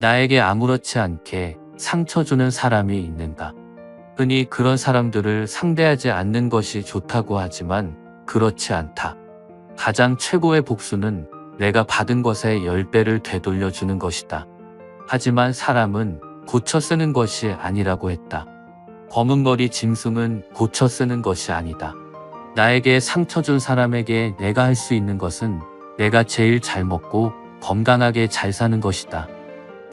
나에게 아무렇지 않게 상처 주는 사람이 있는가? 흔히 그런 사람들을 상대하지 않는 것이 좋다고 하지만 그렇지 않다. 가장 최고의 복수는 내가 받은 것의 10배를 되돌려 주는 것이다. 하지만 사람은 고쳐 쓰는 것이 아니라고 했다. 검은 머리 짐승은 고쳐 쓰는 것이 아니다. 나에게 상처 준 사람에게 내가 할 수 있는 것은 내가 제일 잘 먹고 건강하게 잘 사는 것이다.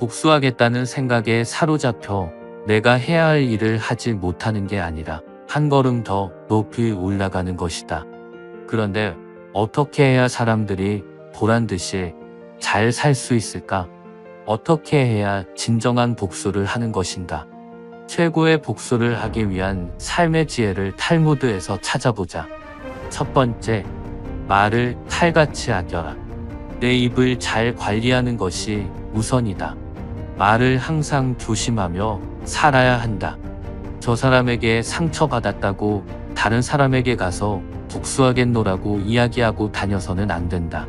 복수하겠다는 생각에 사로잡혀 내가 해야 할 일을 하지 못하는 게 아니라 한 걸음 더 높이 올라가는 것이다. 그런데 어떻게 해야 사람들이 보란 듯이 잘 살 수 있을까? 어떻게 해야 진정한 복수를 하는 것인가? 최고의 복수를 하기 위한 삶의 지혜를 탈무드에서 찾아보자. 첫 번째, 말을 칼같이 아껴라. 내 입을 잘 관리하는 것이 우선이다. 말을 항상 조심하며 살아야 한다. 저 사람에게 상처받았다고 다른 사람에게 가서 복수하겠노라고 이야기하고 다녀서는 안 된다.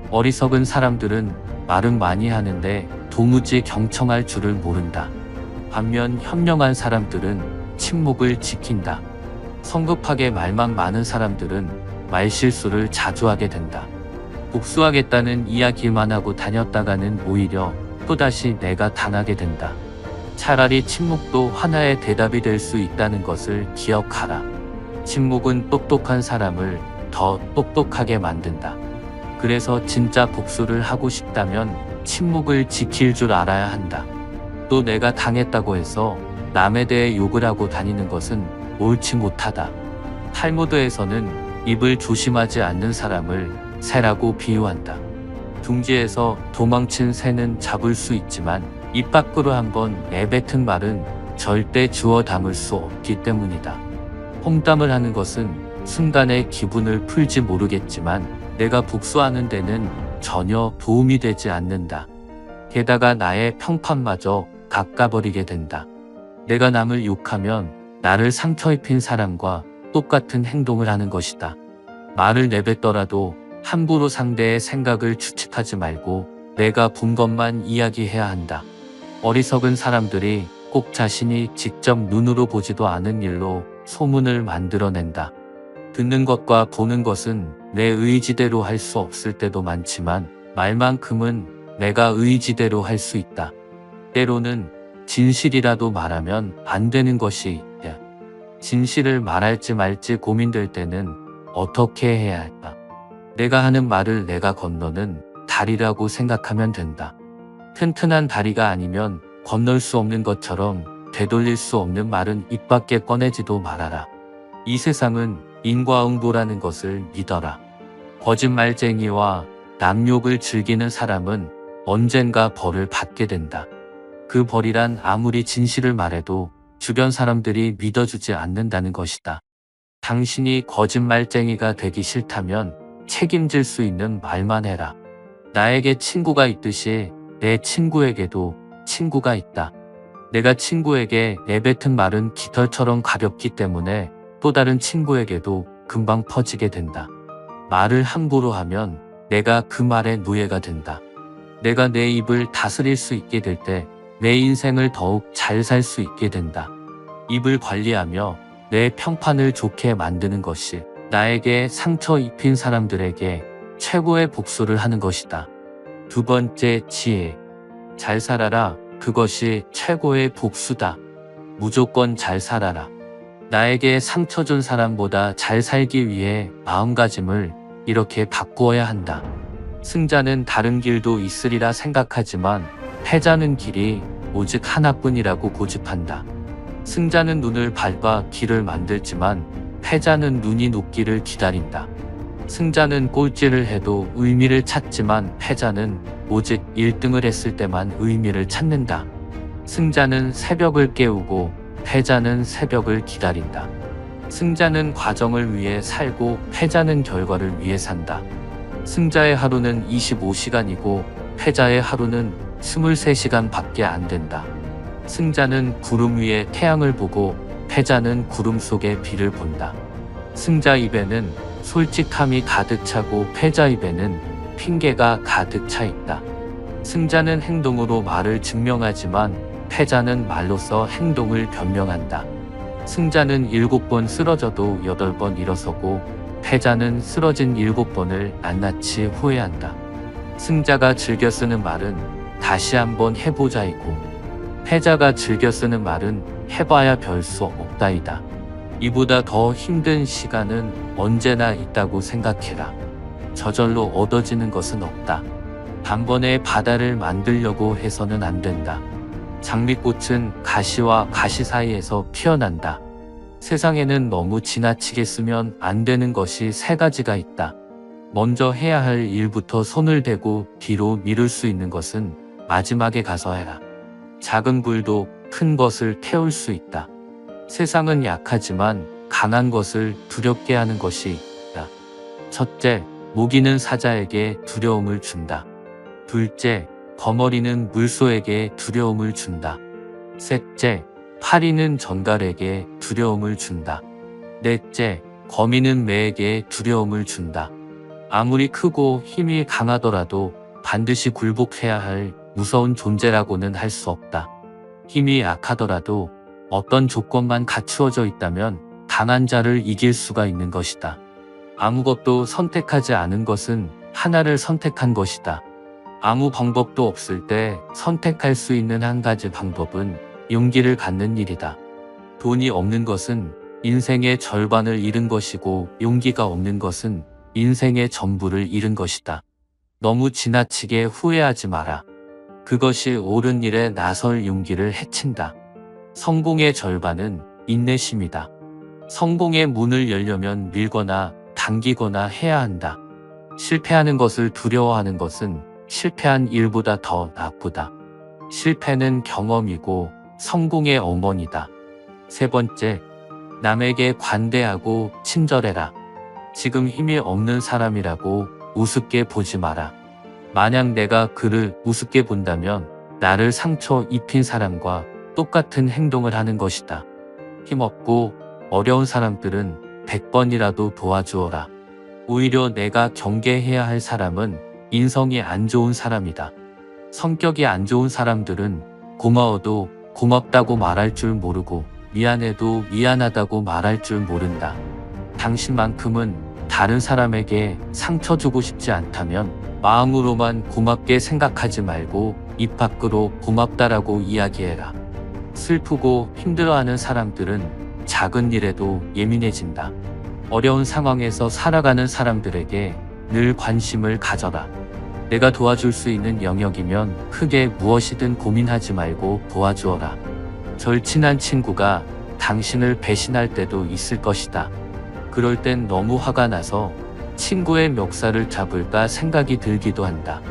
어리석은 사람들은 말은 많이 하는데 도무지 경청할 줄을 모른다. 반면 현명한 사람들은 침묵을 지킨다. 성급하게 말만 많은 사람들은 말실수를 자주 하게 된다. 복수하겠다는 이야기만 하고 다녔다가는 오히려 또다시 내가 당하게 된다. 차라리 침묵도 하나의 대답이 될 수 있다는 것을 기억하라. 침묵은 똑똑한 사람을 더 똑똑하게 만든다. 그래서 진짜 복수를 하고 싶다면 침묵을 지킬 줄 알아야 한다. 또 내가 당했다고 해서 남에 대해 욕을 하고 다니는 것은 옳지 못하다. 탈무드에서는 입을 조심하지 않는 사람을 새라고 비유한다. 둥지에서 도망친 새는 잡을 수 있지만 입 밖으로 한번 내뱉은 말은 절대 주워 담을 수 없기 때문이다. 험담을 하는 것은 순간의 기분을 풀지 모르겠지만 내가 복수하는 데는 전혀 도움이 되지 않는다. 게다가 나의 평판마저 깎아버리게 된다. 내가 남을 욕하면 나를 상처 입힌 사람과 똑같은 행동을 하는 것이다. 말을 내뱉더라도 함부로 상대의 생각을 추측하지 말고 내가 본 것만 이야기해야 한다. 어리석은 사람들이 꼭 자신이 직접 눈으로 보지도 않은 일로 소문을 만들어낸다. 듣는 것과 보는 것은 내 의지대로 할 수 없을 때도 많지만 말만큼은 내가 의지대로 할 수 있다. 때로는 진실이라도 말하면 안 되는 것이 있다. 진실을 말할지 말지 고민될 때는 어떻게 해야 할까? 내가 하는 말을 내가 건너는 다리라고 생각하면 된다. 튼튼한 다리가 아니면 건널 수 없는 것처럼 되돌릴 수 없는 말은 입 밖에 꺼내지도 말아라. 이 세상은 인과응보라는 것을 믿어라. 거짓말쟁이와 남욕을 즐기는 사람은 언젠가 벌을 받게 된다. 그 벌이란 아무리 진실을 말해도 주변 사람들이 믿어주지 않는다는 것이다. 당신이 거짓말쟁이가 되기 싫다면 책임질 수 있는 말만 해라. 나에게 친구가 있듯이 내 친구에게도 친구가 있다. 내가 친구에게 내뱉은 말은 깃털처럼 가볍기 때문에 또 다른 친구에게도 금방 퍼지게 된다. 말을 함부로 하면 내가 그 말의 노예가 된다. 내가 내 입을 다스릴 수 있게 될 때 내 인생을 더욱 잘 살 수 있게 된다. 입을 관리하며 내 평판을 좋게 만드는 것이 나에게 상처 입힌 사람들에게 최고의 복수를 하는 것이다. 두 번째 지혜. 잘 살아라. 그것이 최고의 복수다. 무조건 잘 살아라. 나에게 상처 준 사람보다 잘 살기 위해 마음가짐을 이렇게 바꾸어야 한다. 승자는 다른 길도 있으리라 생각하지만 패자는 길이 오직 하나뿐이라고 고집한다. 승자는 눈을 밟아 길을 만들지만 패자는 눈이 녹기를 기다린다. 승자는 꼴찌를 해도 의미를 찾지만 패자는 오직 1등을 했을 때만 의미를 찾는다. 승자는 새벽을 깨우고 패자는 새벽을 기다린다. 승자는 과정을 위해 살고 패자는 결과를 위해 산다. 승자의 하루는 25시간이고 패자의 하루는 23시간 밖에 안 된다. 승자는 구름 위에 태양을 보고 패자는 구름 속에 비를 본다. 승자 입에는 솔직함이 가득 차고 패자 입에는 핑계가 가득 차 있다. 승자는 행동으로 말을 증명하지만 패자는 말로써 행동을 변명한다. 승자는 7번 쓰러져도 8번 일어서고 패자는 쓰러진 7번을 낱낱이 후회한다. 승자가 즐겨 쓰는 말은 다시 한번 해보자이고 패자가 즐겨 쓰는 말은 해봐야 별 수 없다이다. 이보다 더 힘든 시간은 언제나 있다고 생각해라. 저절로 얻어지는 것은 없다. 단번에 바다를 만들려고 해서는 안 된다. 장미꽃은 가시와 가시 사이에서 피어난다. 세상에는 너무 지나치게 쓰면 안 되는 것이 3가지가 있다. 먼저 해야 할 일부터 손을 대고 뒤로 미룰 수 있는 것은 마지막에 가서 해라. 작은 불도 큰 것을 태울 수 있다. 세상은 약하지만 강한 것을 두렵게 하는 것이 있다. 첫째, 모기는 사자에게 두려움을 준다. 둘째, 거머리는 물소에게 두려움을 준다. 셋째, 파리는 전갈에게 두려움을 준다. 넷째, 거미는 매에게 두려움을 준다. 아무리 크고 힘이 강하더라도 반드시 굴복해야 할 무서운 존재라고는 할 수 없다. 힘이 약하더라도 어떤 조건만 갖추어져 있다면 강한 자를 이길 수가 있는 것이다. 아무것도 선택하지 않은 것은 하나를 선택한 것이다. 아무 방법도 없을 때 선택할 수 있는 한 가지 방법은 용기를 갖는 일이다. 돈이 없는 것은 인생의 절반을 잃은 것이고 용기가 없는 것은 인생의 전부를 잃은 것이다. 너무 지나치게 후회하지 마라. 그것이 옳은 일에 나설 용기를 해친다. 성공의 절반은 인내심이다. 성공의 문을 열려면 밀거나 당기거나 해야 한다. 실패하는 것을 두려워하는 것은 실패한 일보다 더 나쁘다. 실패는 경험이고 성공의 어머니다. 3번째, 남에게 관대하고 친절해라. 지금 힘이 없는 사람이라고 우습게 보지 마라. 만약 내가 그를 우습게 본다면 나를 상처 입힌 사람과 똑같은 행동을 하는 것이다. 힘없고 어려운 사람들은 100번이라도 도와주어라. 오히려 내가 경계해야 할 사람은 인성이 안 좋은 사람이다. 성격이 안 좋은 사람들은 고마워도 고맙다고 말할 줄 모르고 미안해도 미안하다고 말할 줄 모른다. 당신만큼은 다른 사람에게 상처 주고 싶지 않다면 마음으로만 고맙게 생각하지 말고 입 밖으로 고맙다라고 이야기해라. 슬프고 힘들어하는 사람들은 작은 일에도 예민해진다. 어려운 상황에서 살아가는 사람들에게 늘 관심을 가져라. 내가 도와줄 수 있는 영역이면 크게 무엇이든 고민하지 말고 도와주어라. 절친한 친구가 당신을 배신할 때도 있을 것이다. 그럴 땐 너무 화가 나서 친구의 멱살을 잡을까 생각이 들기도 한다.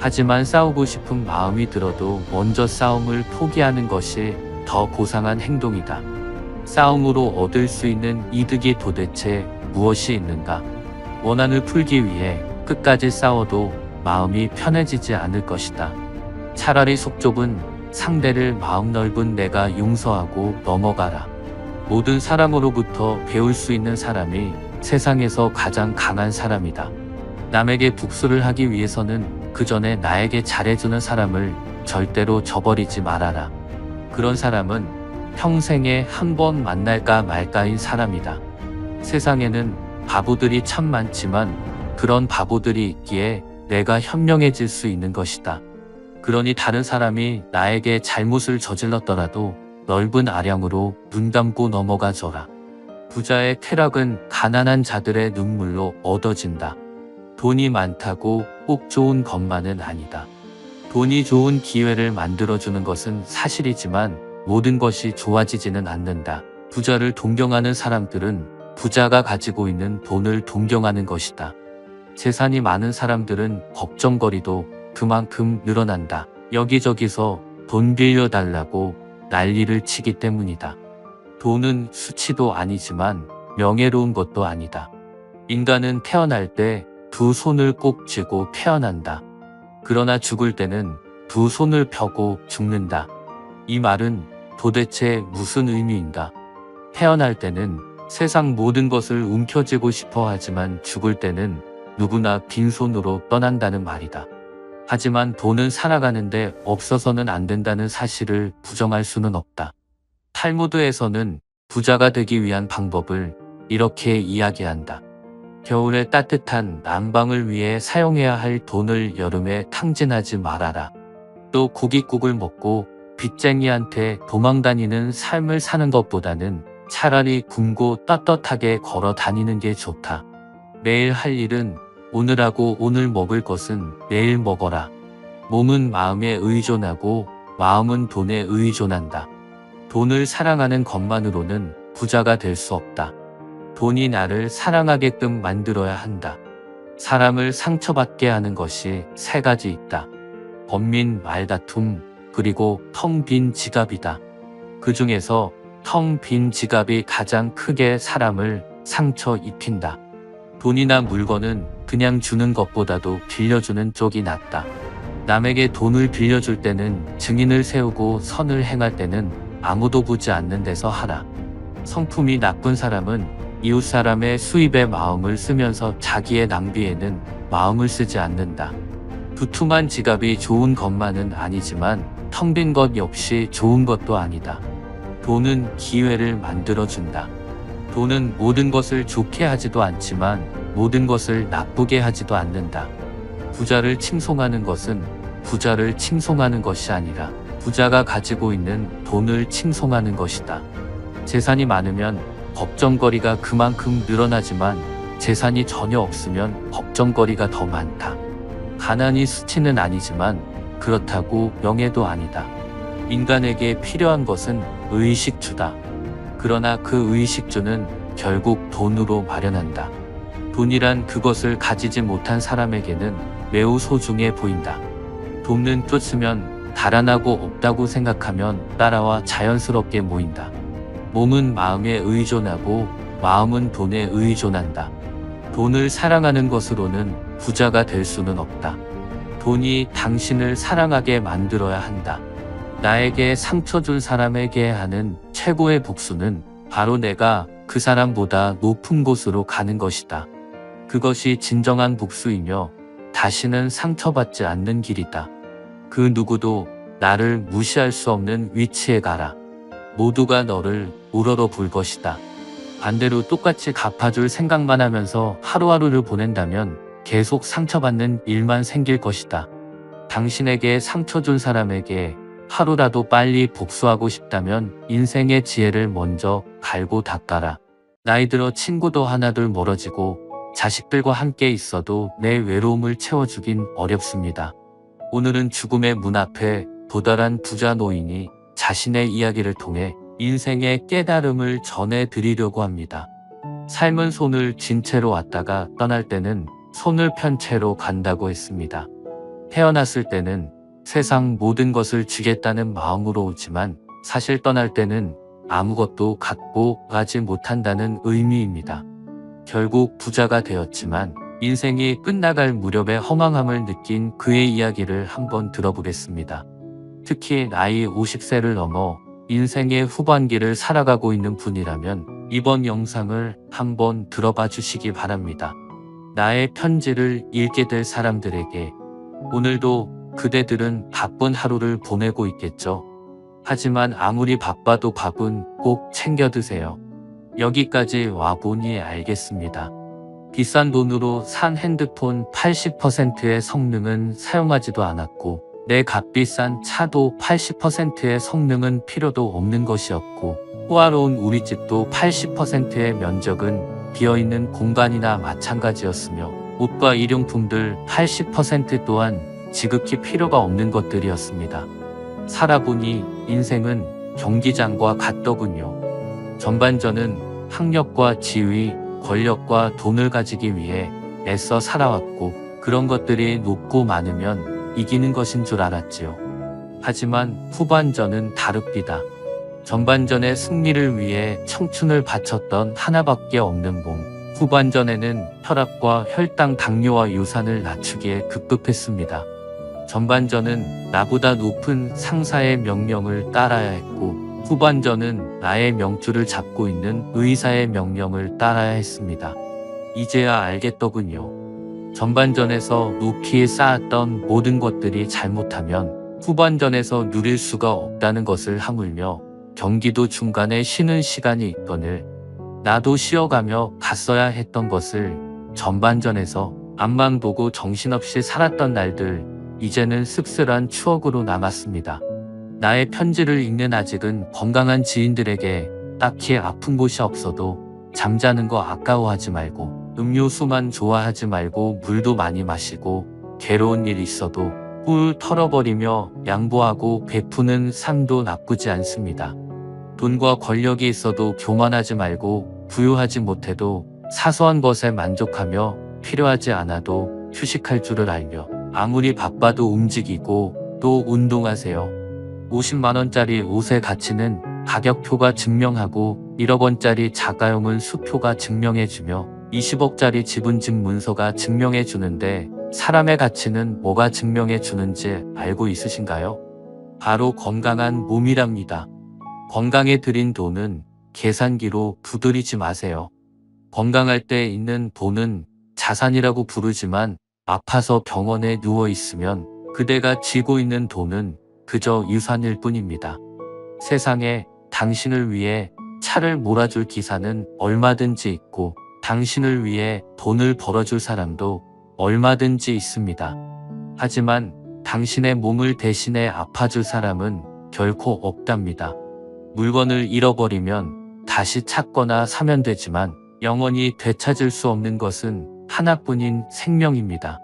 하지만 싸우고 싶은 마음이 들어도 먼저 싸움을 포기하는 것이 더 고상한 행동이다. 싸움으로 얻을 수 있는 이득이 도대체 무엇이 있는가? 원한을 풀기 위해 끝까지 싸워도 마음이 편해지지 않을 것이다. 차라리 속 좁은 상대를 마음 넓은 내가 용서하고 넘어가라. 모든 사람으로부터 배울 수 있는 사람이 세상에서 가장 강한 사람이다. 남에게 복수를 하기 위해서는 그 전에 나에게 잘해주는 사람을 절대로 저버리지 말아라. 그런 사람은 평생에 한 번 만날까 말까인 사람이다. 세상에는 바보들이 참 많지만 그런 바보들이 있기에 내가 현명해질 수 있는 것이다. 그러니 다른 사람이 나에게 잘못을 저질렀더라도 넓은 아량으로 눈 감고 넘어가 줘라. 부자의 쾌락은 가난한 자들의 눈물로 얻어진다. 돈이 많다고 꼭 좋은 것만은 아니다. 돈이 좋은 기회를 만들어주는 것은 사실이지만 모든 것이 좋아지지는 않는다. 부자를 동경하는 사람들은 부자가 가지고 있는 돈을 동경하는 것이다. 재산이 많은 사람들은 걱정거리도 그만큼 늘어난다. 여기저기서 돈 빌려달라고 난리를 치기 때문이다. 돈은 수치도 아니지만 명예로운 것도 아니다. 인간은 태어날 때 2손을 꼭 쥐고 태어난다. 그러나 죽을 때는 2손을 펴고 죽는다. 이 말은 도대체 무슨 의미인가? 태어날 때는 세상 모든 것을 움켜쥐고 싶어 하지만 죽을 때는 누구나 빈손으로 떠난다는 말이다. 하지만 돈은 살아가는데 없어서는 안 된다는 사실을 부정할 수는 없다. 탈무드에서는 부자가 되기 위한 방법을 이렇게 이야기한다. 겨울에 따뜻한 난방을 위해 사용해야 할 돈을 여름에 탕진하지 말아라. 또 고깃국을 먹고 빚쟁이한테 도망다니는 삶을 사는 것보다는 차라리 굶고 떳떳하게 걸어 다니는 게 좋다. 매일 할 일은 오늘 하고 오늘 먹을 것은 내일 먹어라. 몸은 마음에 의존하고 마음은 돈에 의존한다. 돈을 사랑하는 것만으로는 부자가 될 수 없다. 돈이 나를 사랑하게끔 만들어야 한다. 사람을 상처받게 하는 것이 세 가지 있다. 번민 말다툼, 그리고 텅 빈 지갑이다. 그 중에서 텅 빈 지갑이 가장 크게 사람을 상처 입힌다. 돈이나 물건은 그냥 주는 것보다도 빌려주는 쪽이 낫다. 남에게 돈을 빌려줄 때는 증인을 세우고 선을 행할 때는 아무도 보지 않는 데서 하라. 성품이 나쁜 사람은 이웃 사람의 수입에 마음을 쓰면서 자기의 낭비에는 마음을 쓰지 않는다. 두툼한 지갑이 좋은 것만은 아니지만 텅 빈 것 역시 좋은 것도 아니다. 돈은 기회를 만들어준다. 돈은 모든 것을 좋게 하지도 않지만 모든 것을 나쁘게 하지도 않는다. 부자를 칭송하는 것은 부자를 칭송하는 것이 아니라 부자가 가지고 있는 돈을 칭송하는 것이다. 재산이 많으면 걱정거리가 그만큼 늘어나지만 재산이 전혀 없으면 걱정거리가 더 많다. 가난이 수치는 아니지만 그렇다고 명예도 아니다. 인간에게 필요한 것은 의식주다. 그러나 그 의식주는 결국 돈으로 마련한다. 돈이란 그것을 가지지 못한 사람에게는 매우 소중해 보인다. 돈은 쫓으면 달아나고 없다고 생각하면 따라와 자연스럽게 모인다. 몸은 마음에 의존하고 마음은 돈에 의존한다. 돈을 사랑하는 것으로는 부자가 될 수는 없다. 돈이 당신을 사랑하게 만들어야 한다. 나에게 상처 준 사람에게 하는 최고의 복수는 바로 내가 그 사람보다 높은 곳으로 가는 것이다. 그것이 진정한 복수이며 다시는 상처받지 않는 길이다. 그 누구도 나를 무시할 수 없는 위치에 가라. 모두가 너를 우러러 볼 것이다. 반대로 똑같이 갚아줄 생각만 하면서 하루하루를 보낸다면 계속 상처받는 일만 생길 것이다. 당신에게 상처 준 사람에게 하루라도 빨리 복수하고 싶다면 인생의 지혜를 먼저 갈고 닦아라. 나이 들어 친구도 하나둘 멀어지고 자식들과 함께 있어도 내 외로움을 채워주긴 어렵습니다. 오늘은 죽음의 문 앞에 도달한 부자 노인이 자신의 이야기를 통해 인생의 깨달음을 전해드리려고 합니다. 삶은 손을 쥔 채로 왔다가 떠날 때는 손을 편 채로 간다고 했습니다. 태어났을 때는 세상 모든 것을 주겠다는 마음으로 오지만 사실 떠날 때는 아무것도 갖고 가지 못한다는 의미입니다. 결국 부자가 되었지만 인생이 끝나갈 무렵의 허망함을 느낀 그의 이야기를 한번 들어보겠습니다. 특히 나이 50세를 넘어 인생의 후반기를 살아가고 있는 분이라면 이번 영상을 한번 들어봐 주시기 바랍니다. 나의 편지를 읽게 될 사람들에게 오늘도 그대들은 바쁜 하루를 보내고 있겠죠. 하지만 아무리 바빠도 밥은 꼭 챙겨 드세요. 여기까지 와보니 알겠습니다. 비싼 돈으로 산 핸드폰 80%의 성능은 사용하지도 않았고 내 값비싼 차도 80%의 성능은 필요도 없는 것이었고 호화로운 우리 집도 80%의 면적은 비어있는 공간이나 마찬가지였으며 옷과 일용품들 80% 또한 지극히 필요가 없는 것들이었습니다. 살아보니 인생은 경기장과 같더군요. 전반전은 학력과 지위, 권력과 돈을 가지기 위해 애써 살아왔고 그런 것들이 높고 많으면 이기는 것인 줄 알았지요. 하지만 후반전은 다릅니다. 전반전의 승리를 위해 청춘을 바쳤던 하나밖에 없는 몸. 후반전에는 혈압과 혈당, 당뇨와 유산을 낮추기에 급급했습니다. 전반전은 나보다 높은 상사의 명령을 따라야 했고 후반전은 나의 명줄을 잡고 있는 의사의 명령을 따라야 했습니다. 이제야 알겠더군요. 전반전에서 높이 쌓았던 모든 것들이 잘못하면 후반전에서 누릴 수가 없다는 것을 하물며 경기도 중간에 쉬는 시간이 있거늘 나도 쉬어가며 갔어야 했던 것을 전반전에서 앞만 보고 정신없이 살았던 날들, 이제는 씁쓸한 추억으로 남았습니다. 나의 편지를 읽는 아직은 건강한 지인들에게 딱히 아픈 곳이 없어도 잠자는 거 아까워하지 말고 음료수만 좋아하지 말고 물도 많이 마시고 괴로운 일 있어도 훌 털어버리며 양보하고 베푸는 삶도 나쁘지 않습니다. 돈과 권력이 있어도 교만하지 말고 부유하지 못해도 사소한 것에 만족하며 필요하지 않아도 휴식할 줄을 알며 아무리 바빠도 움직이고 또 운동하세요. 50만원짜리 옷의 가치는 가격표가 증명하고 1억원짜리 자가용은 수표가 증명해주며 20억짜리 집은 집 문서가 증명해주는데 사람의 가치는 뭐가 증명해주는지 알고 있으신가요? 바로 건강한 몸이랍니다. 건강에 들인 돈은 계산기로 두드리지 마세요. 건강할 때 있는 돈은 자산이라고 부르지만 아파서 병원에 누워 있으면 그대가 쥐고 있는 돈은 그저 유산일 뿐입니다. 세상에 당신을 위해 차를 몰아줄 기사는 얼마든지 있고 당신을 위해 돈을 벌어줄 사람도 얼마든지 있습니다. 하지만 당신의 몸을 대신해 아파줄 사람은 결코 없답니다. 물건을 잃어버리면 다시 찾거나 사면 되지만 영원히 되찾을 수 없는 것은 하나뿐인 생명입니다.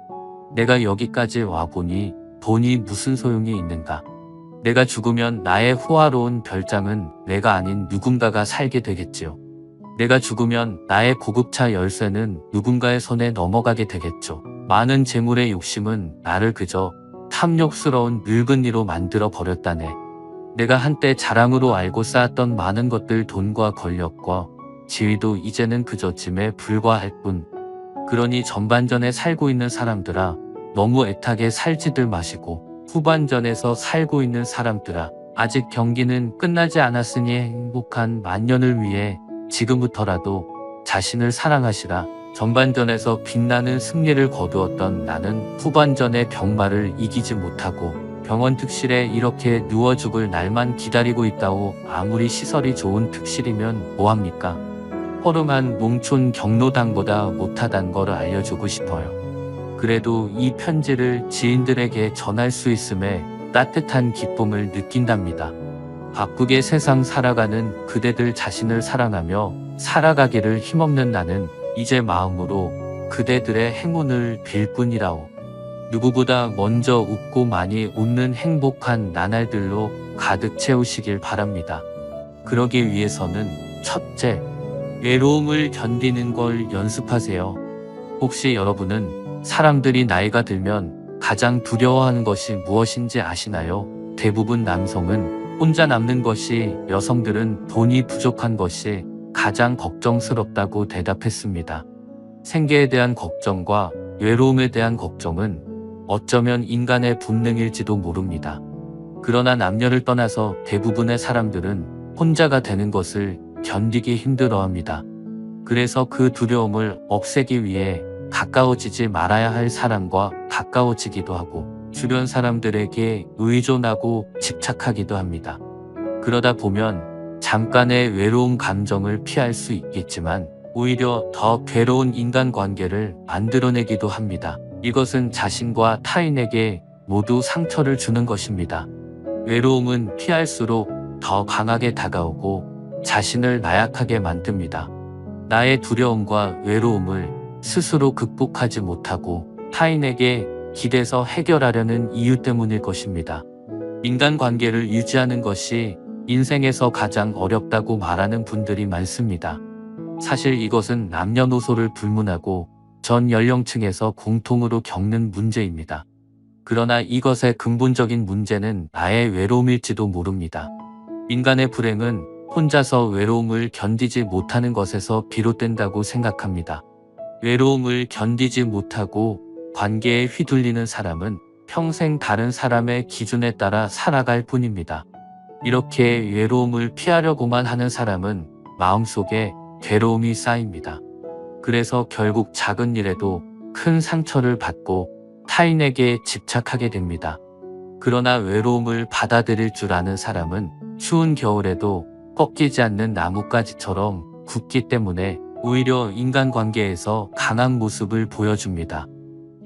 내가 여기까지 와보니 돈이 무슨 소용이 있는가? 내가 죽으면 나의 호화로운 별장은 내가 아닌 누군가가 살게 되겠지요. 내가 죽으면 나의 고급차 열쇠는 누군가의 손에 넘어가게 되겠죠. 많은 재물의 욕심은 나를 그저 탐욕스러운 늙은이로 만들어 버렸다네. 내가 한때 자랑으로 알고 쌓았던 많은 것들, 돈과 권력과 지위도 이제는 그저 짐에 불과할 뿐. 그러니 전반전에 살고 있는 사람들아, 너무 애타게 살지들 마시고 후반전에서 살고 있는 사람들아, 아직 경기는 끝나지 않았으니 행복한 만년을 위해 지금부터라도 자신을 사랑하시라. 전반전에서 빛나는 승리를 거두었던 나는 후반전의 병마를 이기지 못하고 병원 특실에 이렇게 누워 죽을 날만 기다리고 있다오. 아무리 시설이 좋은 특실이면 뭐합니까? 허름한 농촌 경로당보다 못하단 거를 알려주고 싶어요. 그래도 이 편지를 지인들에게 전할 수 있음에 따뜻한 기쁨을 느낀답니다. 바쁘게 세상 살아가는 그대들 자신을 사랑하며 살아가기를 힘없는 나는 이제 마음으로 그대들의 행운을 빌 뿐이라오. 누구보다 먼저 웃고 많이 웃는 행복한 나날들로 가득 채우시길 바랍니다. 그러기 위해서는 첫째, 외로움을 견디는 걸 연습하세요. 혹시 여러분은 사람들이 나이가 들면 가장 두려워하는 것이 무엇인지 아시나요? 대부분 남성은 혼자 남는 것이, 여성들은 돈이 부족한 것이 가장 걱정스럽다고 대답했습니다. 생계에 대한 걱정과 외로움에 대한 걱정은 어쩌면 인간의 본능일지도 모릅니다. 그러나 남녀를 떠나서 대부분의 사람들은 혼자가 되는 것을 견디기 힘들어합니다. 그래서 그 두려움을 없애기 위해 가까워지지 말아야 할 사람과 가까워지기도 하고 주변 사람들에게 의존하고 집착하기도 합니다. 그러다 보면 잠깐의 외로운 감정을 피할 수 있겠지만 오히려 더 괴로운 인간관계를 만들어내기도 합니다. 이것은 자신과 타인에게 모두 상처를 주는 것입니다. 외로움은 피할수록 더 강하게 다가오고 자신을 나약하게 만듭니다. 나의 두려움과 외로움을 스스로 극복하지 못하고 타인에게 기대서 해결하려는 이유 때문일 것입니다. 인간관계를 유지하는 것이 인생에서 가장 어렵다고 말하는 분들이 많습니다. 사실 이것은 남녀노소를 불문하고 전 연령층에서 공통으로 겪는 문제입니다. 그러나 이것의 근본적인 문제는 나의 외로움일지도 모릅니다. 인간의 불행은 혼자서 외로움을 견디지 못하는 것에서 비롯된다고 생각합니다. 외로움을 견디지 못하고 관계에 휘둘리는 사람은 평생 다른 사람의 기준에 따라 살아갈 뿐입니다. 이렇게 외로움을 피하려고만 하는 사람은 마음속에 괴로움이 쌓입니다. 그래서 결국 작은 일에도 큰 상처를 받고 타인에게 집착하게 됩니다. 그러나 외로움을 받아들일 줄 아는 사람은 추운 겨울에도 꺾이지 않는 나뭇가지처럼 굳기 때문에 오히려 인간관계에서 강한 모습을 보여줍니다.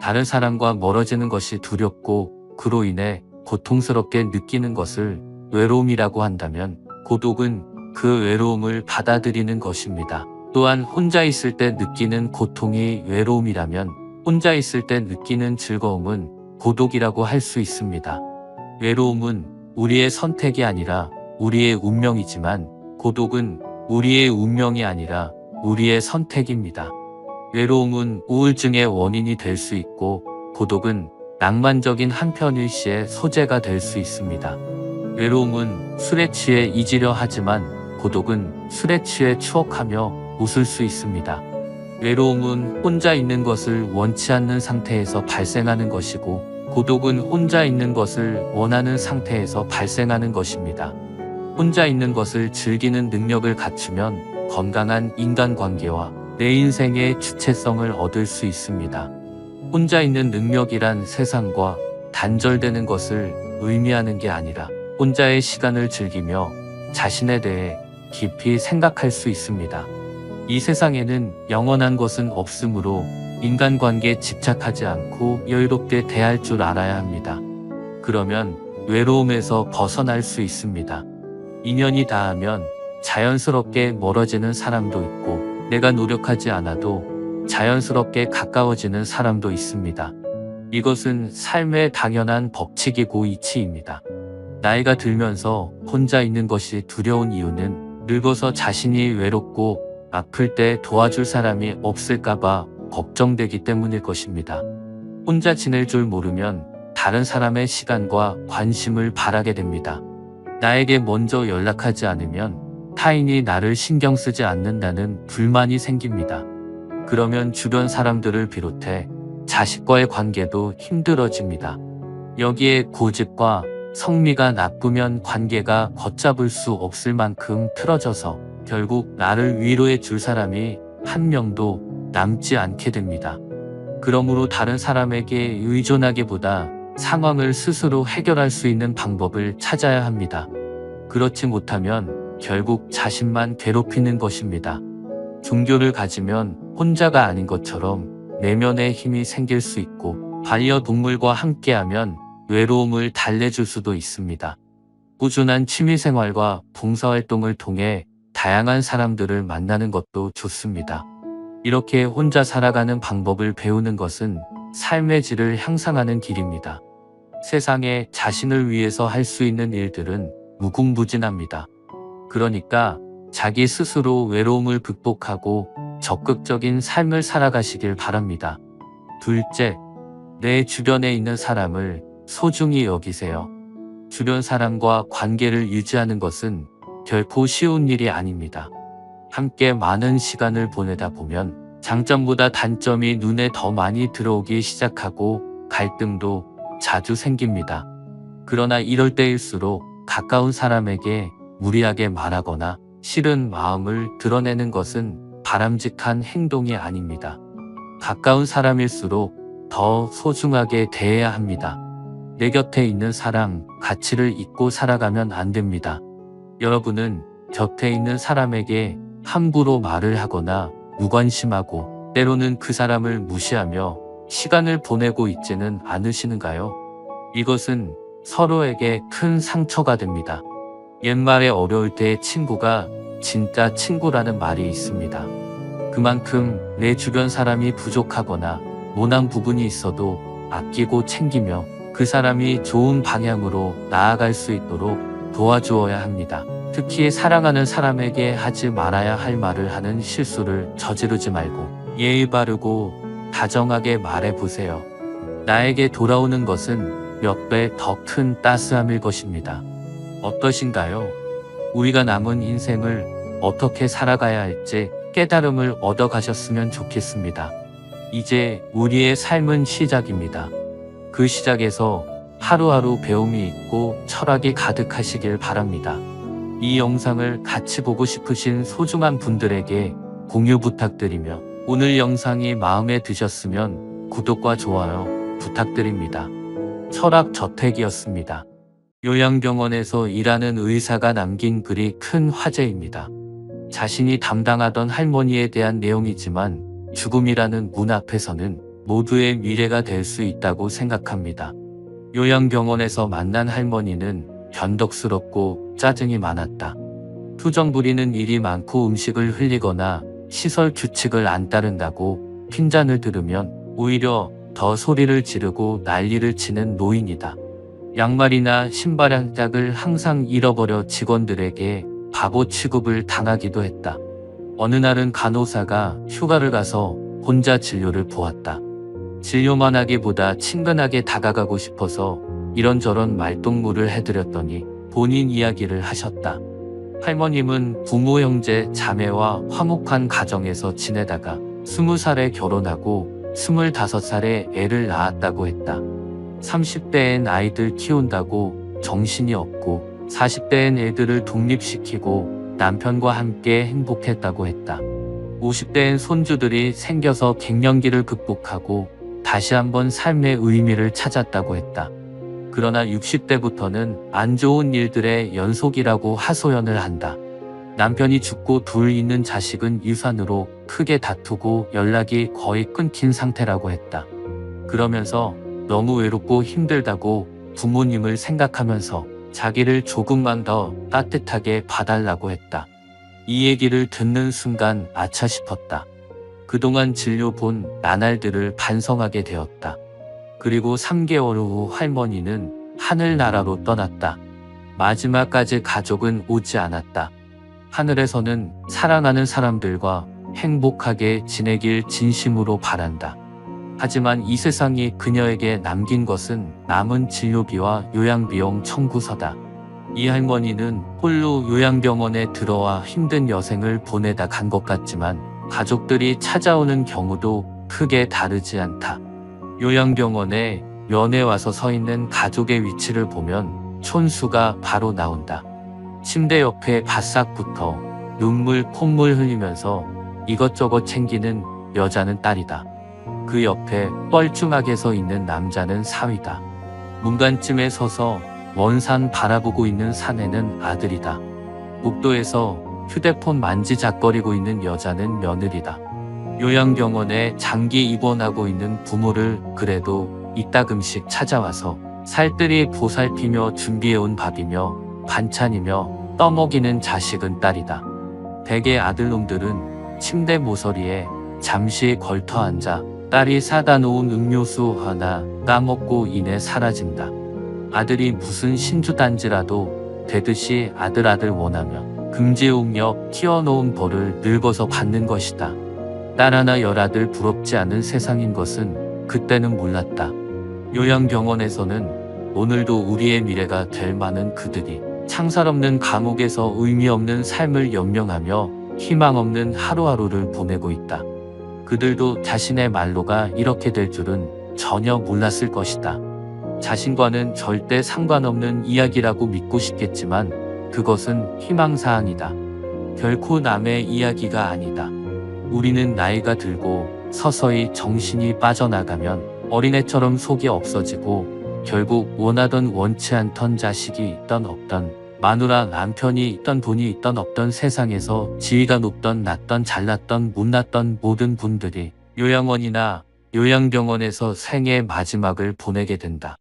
다른 사람과 멀어지는 것이 두렵고 그로 인해 고통스럽게 느끼는 것을 외로움이라고 한다면 고독은 그 외로움을 받아들이는 것입니다. 또한 혼자 있을 때 느끼는 고통이 외로움이라면 혼자 있을 때 느끼는 즐거움은 고독이라고 할 수 있습니다. 외로움은 우리의 선택이 아니라 우리의 운명이지만 고독은 우리의 운명이 아니라 우리의 선택입니다. 외로움은 우울증의 원인이 될 수 있고 고독은 낭만적인 한편 일시의 소재가 될 수 있습니다. 외로움은 술에 취해 잊으려 하지만 고독은 술에 취해 추억하며 웃을 수 있습니다. 외로움은 혼자 있는 것을 원치 않는 상태에서 발생하는 것이고 고독은 혼자 있는 것을 원하는 상태에서 발생하는 것입니다. 혼자 있는 것을 즐기는 능력을 갖추면 건강한 인간관계와 내 인생의 주체성을 얻을 수 있습니다. 혼자 있는 능력이란 세상과 단절되는 것을 의미하는 게 아니라 혼자의 시간을 즐기며 자신에 대해 깊이 생각할 수 있습니다. 이 세상에는 영원한 것은 없으므로 인간관계에 집착하지 않고 여유롭게 대할 줄 알아야 합니다. 그러면 외로움에서 벗어날 수 있습니다. 인연이 닿으면 자연스럽게 멀어지는 사람도 있고 내가 노력하지 않아도 자연스럽게 가까워지는 사람도 있습니다. 이것은 삶의 당연한 법칙이고 이치입니다. 나이가 들면서 혼자 있는 것이 두려운 이유는 늙어서 자신이 외롭고 아플 때 도와줄 사람이 없을까봐 걱정되기 때문일 것입니다. 혼자 지낼 줄 모르면 다른 사람의 시간과 관심을 바라게 됩니다. 나에게 먼저 연락하지 않으면 타인이 나를 신경 쓰지 않는다는 불만이 생깁니다. 그러면 주변 사람들을 비롯해 자식과의 관계도 힘들어집니다. 여기에 고집과 성미가 나쁘면 관계가 걷잡을 수 없을 만큼 틀어져서 결국 나를 위로해 줄 사람이 한 명도 남지 않게 됩니다. 그러므로 다른 사람에게 의존하기보다 상황을 스스로 해결할 수 있는 방법을 찾아야 합니다. 그렇지 못하면 결국 자신만 괴롭히는 것입니다. 종교를 가지면 혼자가 아닌 것처럼 내면의 힘이 생길 수 있고 반려동물과 함께하면 외로움을 달래줄 수도 있습니다. 꾸준한 취미생활과 봉사활동을 통해 다양한 사람들을 만나는 것도 좋습니다. 이렇게 혼자 살아가는 방법을 배우는 것은 삶의 질을 향상하는 길입니다. 세상에 자신을 위해서 할 수 있는 일들은 무궁무진합니다. 그러니까 자기 스스로 외로움을 극복하고 적극적인 삶을 살아가시길 바랍니다. 둘째, 내 주변에 있는 사람을 소중히 여기세요. 주변 사람과 관계를 유지하는 것은 결코 쉬운 일이 아닙니다. 함께 많은 시간을 보내다 보면 장점보다 단점이 눈에 더 많이 들어오기 시작하고 갈등도 자주 생깁니다. 그러나 이럴 때일수록 가까운 사람에게 무리하게 말하거나 싫은 마음을 드러내는 것은 바람직한 행동이 아닙니다. 가까운 사람일수록 더 소중하게 대해야 합니다. 내 곁에 있는 사랑, 가치를 잊고 살아가면 안 됩니다. 여러분은 곁에 있는 사람에게 함부로 말을 하거나 무관심하고 때로는 그 사람을 무시하며 시간을 보내고 있지는 않으시는가요? 이것은 서로에게 큰 상처가 됩니다. 옛말에 어려울 때 친구가 진짜 친구라는 말이 있습니다. 그만큼 내 주변 사람이 부족하거나 모난 부분이 있어도 아끼고 챙기며 그 사람이 좋은 방향으로 나아갈 수 있도록 도와주어야 합니다. 특히 사랑하는 사람에게 하지 말아야 할 말을 하는 실수를 저지르지 말고 예의 바르고 다정하게 말해보세요. 나에게 돌아오는 것은 몇 배 더 큰 따스함일 것입니다. 어떠신가요? 우리가 남은 인생을 어떻게 살아가야 할지 깨달음을 얻어가셨으면 좋겠습니다. 이제 우리의 삶은 시작입니다. 그 시작에서 하루하루 배움이 있고 철학이 가득하시길 바랍니다. 이 영상을 같이 보고 싶으신 소중한 분들에게 공유 부탁드리며 오늘 영상이 마음에 드셨으면 구독과 좋아요 부탁드립니다. 철학저택이었습니다. 요양병원에서 일하는 의사가 남긴 글이 큰 화제입니다. 자신이 담당하던 할머니에 대한 내용이지만 죽음이라는 문 앞에서는 모두의 미래가 될 수 있다고 생각합니다. 요양병원에서 만난 할머니는 변덕스럽고 짜증이 많았다. 투정 부리는 일이 많고 음식을 흘리거나 시설 규칙을 안 따른다고 핀잔을 들으면 오히려 더 소리를 지르고 난리를 치는 노인이다. 양말이나 신발 한 짝을 항상 잃어버려 직원들에게 바보 취급을 당하기도 했다. 어느 날은 간호사가 휴가를 가서 혼자 진료를 보았다. 진료만 하기보다 친근하게 다가가고 싶어서 이런저런 말동무를 해드렸더니 본인 이야기를 하셨다. 할머님은 부모 형제 자매와 화목한 가정에서 지내다가 20살에 결혼하고 25살에 애를 낳았다고 했다. 30대엔 아이들 키운다고 정신이 없고 40대엔 애들을 독립시키고 남편과 함께 행복했다고 했다. 50대엔 손주들이 생겨서 갱년기를 극복하고 다시 한번 삶의 의미를 찾았다고 했다. 그러나 60대부터는 안 좋은 일들의 연속이라고 하소연을 한다. 남편이 죽고 둘 있는 자식은 유산으로 크게 다투고 연락이 거의 끊긴 상태라고 했다. 그러면서 너무 외롭고 힘들다고 부모님을 생각하면서 자기를 조금만 더 따뜻하게 봐달라고 했다. 이 얘기를 듣는 순간 아차 싶었다. 그동안 진료 본 나날들을 반성하게 되었다. 그리고 3개월 후 할머니는 하늘나라로 떠났다. 마지막까지 가족은 오지 않았다. 하늘에서는 사랑하는 사람들과 행복하게 지내길 진심으로 바란다. 하지만 이 세상이 그녀에게 남긴 것은 남은 진료비와 요양비용 청구서다. 이 할머니는 홀로 요양병원에 들어와 힘든 여생을 보내다 간 것 같지만 가족들이 찾아오는 경우도 크게 다르지 않다. 요양병원에 면회 와서 서 있는 가족의 위치를 보면 촌수가 바로 나온다. 침대 옆에 바싹 붙어 눈물 콧물 흘리면서 이것저것 챙기는 여자는 딸이다. 그 옆에 뻘쭘하게 서 있는 남자는 사위다. 문간쯤에 서서 먼 산 바라보고 있는 사내는 아들이다. 복도에서 휴대폰 만지작거리고 있는 여자는 며느리다. 요양병원에 장기 입원하고 있는 부모를 그래도 이따금씩 찾아와서 살뜰히 보살피며 준비해온 밥이며 반찬이며 떠먹이는 자식은 딸이다. 대개 아들놈들은 침대 모서리에 잠시 걸터 앉아 딸이 사다 놓은 음료수 하나 까먹고 이내 사라진다. 아들이 무슨 신주단지라도 되듯이 아들 원하며 금지옥력 키워놓은 벌을 늙어서 받는 것이다. 딸 하나 열아들 부럽지 않은 세상인 것은 그때는 몰랐다. 요양병원에서는 오늘도 우리의 미래가 될 많은 그들이 창살 없는 감옥에서 의미 없는 삶을 연명하며 희망 없는 하루하루를 보내고 있다. 그들도 자신의 말로가 이렇게 될 줄은 전혀 몰랐을 것이다. 자신과는 절대 상관없는 이야기라고 믿고 싶겠지만 그것은 희망사항이다. 결코 남의 이야기가 아니다. 우리는 나이가 들고 서서히 정신이 빠져나가면 어린애처럼 속이 없어지고 결국 원하던 원치 않던 자식이 있던 없던 마누라 남편이 있던 돈이 있던 없던 세상에서 지위가 높던 낮던 잘났던 못났던 모든 분들이 요양원이나 요양병원에서 생의 마지막을 보내게 된다.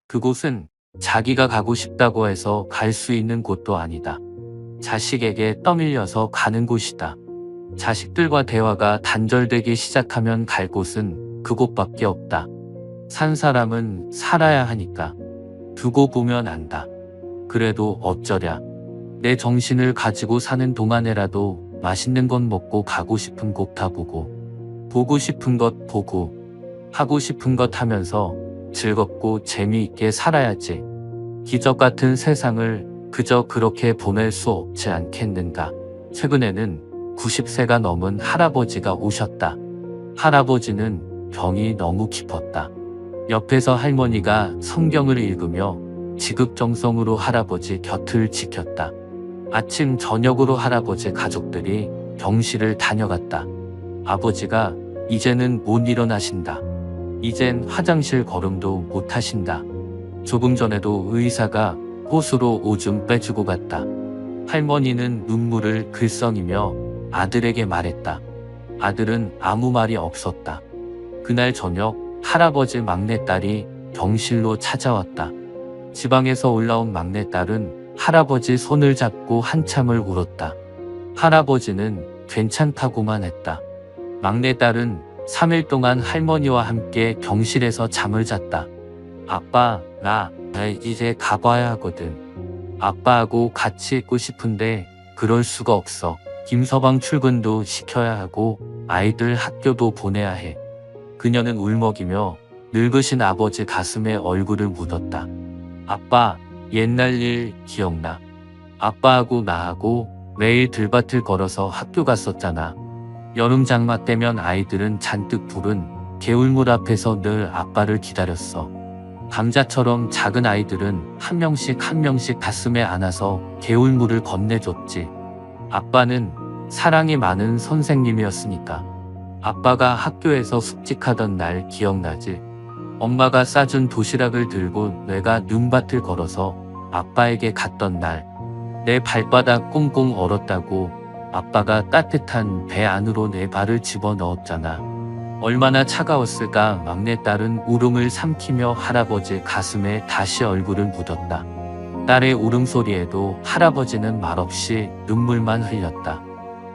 그곳은 자기가 가고 싶다고 해서 갈 수 있는 곳도 아니다. 자식에게 떠밀려서 가는 곳이다. 자식들과 대화가 단절되기 시작하면 갈 곳은 그곳밖에 없다. 산 사람은 살아야 하니까. 두고 보면 안다. 그래도 어쩌랴. 내 정신을 가지고 사는 동안에라도 맛있는 것 먹고 가고 싶은 곳 다 보고 싶은 것 보고 하고 싶은 것 하면서 즐겁고 재미있게 살아야지. 기적 같은 세상을 그저 그렇게 보낼 수 없지 않겠는가. 최근에는 90세가 넘은 할아버지가 오셨다. 할아버지는 병이 너무 깊었다. 옆에서 할머니가 성경을 읽으며 지극정성으로 할아버지 곁을 지켰다. 아침 저녁으로 할아버지 가족들이 병실을 다녀갔다. 아버지가 이제는 못 일어나신다. 이젠 화장실 걸음도 못 하신다. 조금 전에도 의사가 호수로 오줌 빼주고 갔다. 할머니는 눈물을 글썽이며 아들에게 말했다. 아들은 아무 말이 없었다. 그날 저녁 할아버지 막내딸이 병실로 찾아왔다. 지방에서 올라온 막내딸은 할아버지 손을 잡고 한참을 울었다. 할아버지는 괜찮다고만 했다. 막내딸은 3일 동안 할머니와 함께 병실에서 잠을 잤다. 아빠, 나 이제 가봐야 하거든. 아빠하고 같이 있고 싶은데 그럴 수가 없어. 김서방 출근도 시켜야 하고 아이들 학교도 보내야 해. 그녀는 울먹이며 늙으신 아버지 가슴에 얼굴을 묻었다. 아빠, 옛날 일 기억나? 아빠하고 나하고 매일 들밭을 걸어서 학교 갔었잖아. 여름 장마 때면 아이들은 잔뜩 부른 개울물 앞에서 늘 아빠를 기다렸어. 감자처럼 작은 아이들은 한 명씩 가슴에 안아서 개울물을 건네줬지. 아빠는 사랑이 많은 선생님이었으니까. 아빠가 학교에서 숙직하던 날 기억나지? 엄마가 싸준 도시락을 들고 내가 눈밭을 걸어서 아빠에게 갔던 날. 내 발바닥 꽁꽁 얼었다고 아빠가 따뜻한 배 안으로 내 발을 집어넣었잖아. 얼마나 차가웠을까. 막내딸은 울음을 삼키며 할아버지 가슴에 다시 얼굴을 묻었다. 딸의 울음소리에도 할아버지는 말없이 눈물만 흘렸다.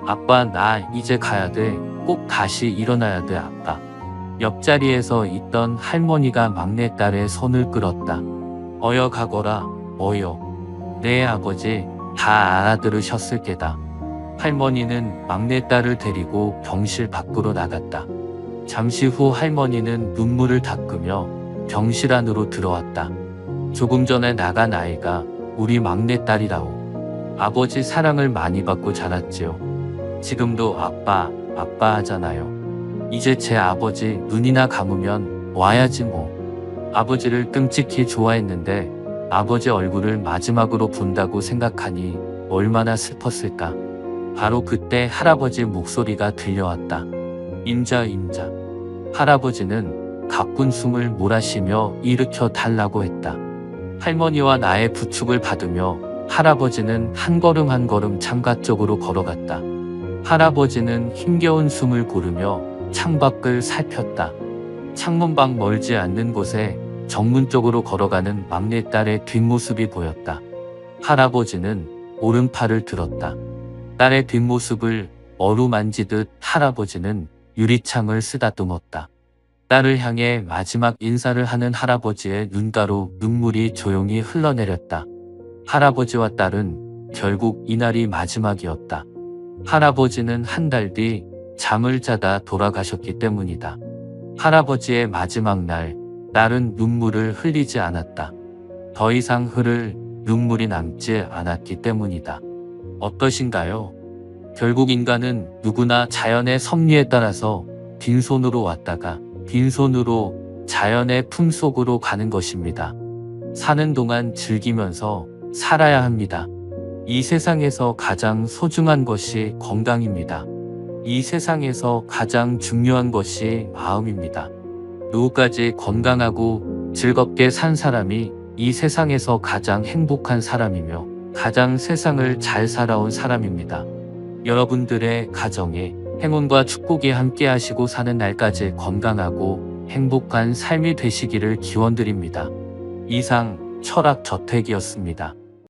아빠, 나 이제 가야 돼. 꼭 다시 일어나야 돼, 아빠. 옆자리에서 있던 할머니가 막내딸의 손을 끌었다. 어여 가거라, 어여. 내 아버지 다 알아들으셨을 게다. 할머니는 막내딸을 데리고 병실 밖으로 나갔다. 잠시 후 할머니는 눈물을 닦으며 병실 안으로 들어왔다. 조금 전에 나간 아이가 우리 막내딸이라오. 아버지 사랑을 많이 받고 자랐지요. 지금도 아빠, 아빠 하잖아요. 이제 제 아버지 눈이나 감으면 와야지 뭐. 아버지를 끔찍히 좋아했는데 아버지 얼굴을 마지막으로 본다고 생각하니 얼마나 슬펐을까. 바로 그때 할아버지 목소리가 들려왔다. 임자, 임자. 할아버지는 가쁜 숨을 몰아쉬며 일으켜 달라고 했다. 할머니와 나의 부축을 받으며 할아버지는 한 걸음 한 걸음 창가 쪽으로 걸어갔다. 할아버지는 힘겨운 숨을 고르며 창밖을 살폈다. 창문 밖 멀지 않는 곳에 정문 쪽으로 걸어가는 막내딸의 뒷모습이 보였다. 할아버지는 오른팔을 들었다. 딸의 뒷모습을 어루만지듯 할아버지는 유리창을 쓰다듬었다. 딸을 향해 마지막 인사를 하는 할아버지의 눈가로 눈물이 조용히 흘러내렸다. 할아버지와 딸은 결국 이날이 마지막이었다. 할아버지는 한 달 뒤 잠을 자다 돌아가셨기 때문이다. 할아버지의 마지막 날, 딸은 눈물을 흘리지 않았다. 더 이상 흐를 눈물이 남지 않았기 때문이다. 어떠신가요? 결국 인간은 누구나 자연의 섭리에 따라서 빈손으로 왔다가 빈손으로 자연의 품속으로 가는 것입니다. 사는 동안 즐기면서 살아야 합니다. 이 세상에서 가장 소중한 것이 건강입니다. 이 세상에서 가장 중요한 것이 마음입니다. 누구까지 건강하고 즐겁게 산 사람이 이 세상에서 가장 행복한 사람이며 가장 세상을 잘 살아온 사람입니다. 여러분들의 가정에 행운과 축복이 함께 하시고 사는 날까지 건강하고 행복한 삶이 되시기를 기원드립니다. 이상 철학저택이었습니다.